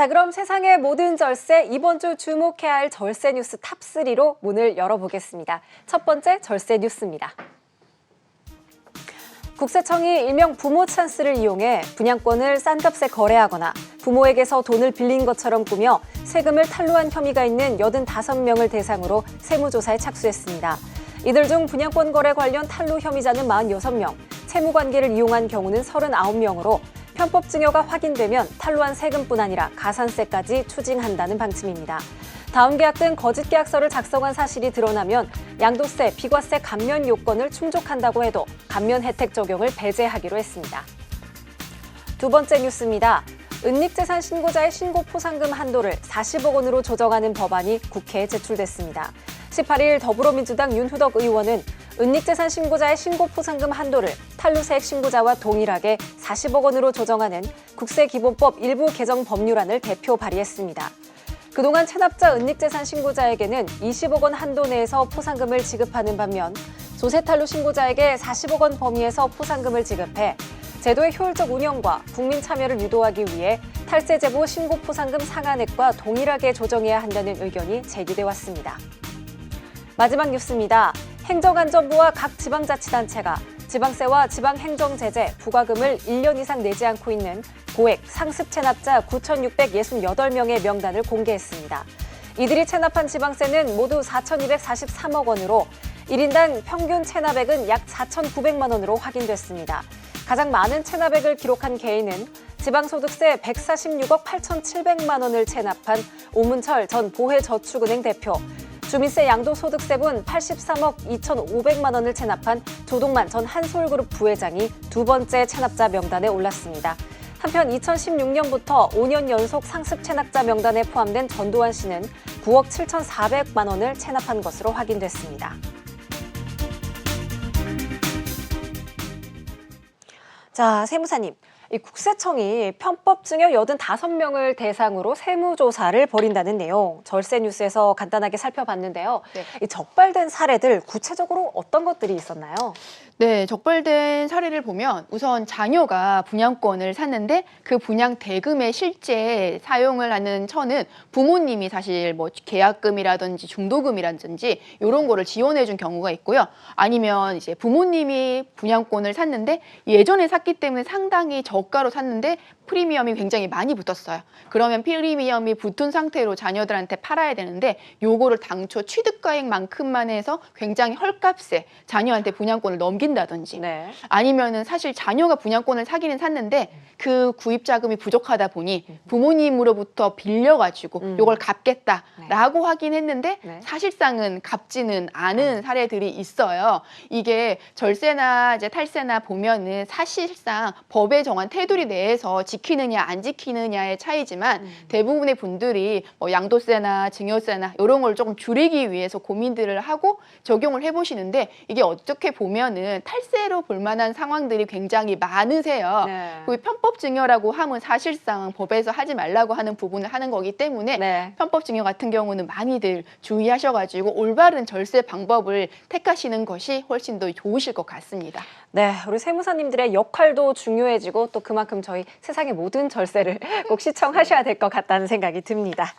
자, 그럼 세상의 모든 절세, 이번 주 주목해야 할 절세 뉴스 탑3로 문을 열어보겠습니다. 첫 번째 절세 뉴스입니다. 국세청이 일명 부모 찬스를 이용해 분양권을 싼 값에 거래하거나 부모에게서 돈을 빌린 것처럼 꾸며 세금을 탈루한 혐의가 있는 85명을 대상으로 세무조사에 착수했습니다. 이들 중 분양권 거래 관련 탈루 혐의자는 46명, 채무관계를 이용한 경우는 39명으로 편법 증여가 확인되면 탈루한 세금뿐 아니라 가산세까지 추징한다는 방침입니다. 다운 계약 등 거짓 계약서를 작성한 사실이 드러나면 양도세, 비과세 감면 요건을 충족한다고 해도 감면 혜택 적용을 배제하기로 했습니다. 두 번째 뉴스입니다. 은닉재산 신고자의 신고 포상금 한도를 40억 원으로 조정하는 법안이 국회에 제출됐습니다. 18일 더불어민주당 윤후덕 의원은 은닉재산 신고자의 신고 포상금 한도를 탈루세액 신고자와 동일하게 40억 원으로 조정하는 국세기본법 일부 개정 법률안을 대표 발의했습니다. 그동안 체납자 은닉재산 신고자에게는 20억 원 한도 내에서 포상금을 지급하는 반면 조세 탈루 신고자에게 40억 원 범위에서 포상금을 지급해 제도의 효율적 운영과 국민 참여를 유도하기 위해 탈세 제보 신고 포상금 상한액과 동일하게 조정해야 한다는 의견이 제기돼 왔습니다. 마지막 뉴스입니다. 행정안전부와 각 지방자치단체가 지방세와 지방행정제재, 부과금을 1년 이상 내지 않고 있는 고액 상습 체납자 9,668명의 명단을 공개했습니다. 이들이 체납한 지방세는 모두 4,243억 원으로 1인당 평균 체납액은 약 4,900만 원으로 확인됐습니다. 가장 많은 체납액을 기록한 개인은 지방소득세 146억 8,700만 원을 체납한 오문철 전 보혜저축은행 대표, 주민세 양도소득세분 83억 2,500만 원을 체납한 조동만 전 한솔그룹 부회장이 두 번째 체납자 명단에 올랐습니다. 한편 2016년부터 5년 연속 상습 체납자 명단에 포함된 전두환 씨는 9억 7,400만 원을 체납한 것으로 확인됐습니다. 자, 세무사님. 이 국세청이 편법 증여 85명을 대상으로 세무조사를 벌인다는 내용, 절세 뉴스에서 간단하게 살펴봤는데요. 네. 이 적발된 사례들 구체적으로 어떤 것들이 있었나요? 네, 적발된 사례를 보면 우선 자녀가 분양권을 샀는데 그 분양 대금에 실제 사용을 하는 처는 부모님이 사실 뭐 계약금이라든지 중도금이라든지 이런 거를 지원해 준 경우가 있고요. 아니면 이제 부모님이 분양권을 샀는데 예전에 샀기 때문에 상당히 저가로 샀는데 프리미엄이 굉장히 많이 붙었어요. 그러면 프리미엄이 붙은 상태로 자녀들한테 팔아야 되는데 요거를 당초 취득가액만큼만 해서 굉장히 헐값에 자녀한테 분양권을 넘긴다든지 네. 아니면은 사실 자녀가 분양권을 사기는 샀는데 그 구입 자금이 부족하다 보니 부모님으로부터 빌려가지고 요걸 갚겠다라고 하긴 했는데 네. 사실상은 갚지는 않은 사례들이 있어요. 이게 절세나 이제 탈세나 보면은 사실상 법에 정한 테두리 내에서 지키느냐 안 지키느냐의 차이지만 대부분의 분들이 뭐 양도세나 증여세나 이런 걸 조금 줄이기 위해서 고민들을 하고 적용을 해보시는데 이게 어떻게 보면은 탈세로 볼 만한 상황들이 굉장히 많으세요. 네. 그 편법 증여라고 하면 사실상 법에서 하지 말라고 하는 부분을 하는 거기 때문에 네. 편법 증여 같은 경우는 많이들 주의하셔가지고 올바른 절세 방법을 택하시는 것이 훨씬 더 좋으실 것 같습니다. 네, 우리 세무사님들의 역할도 중요해지고 또 그만큼 저희 세상의 모든 절세를 꼭 시청하셔야 될 것 같다는 생각이 듭니다.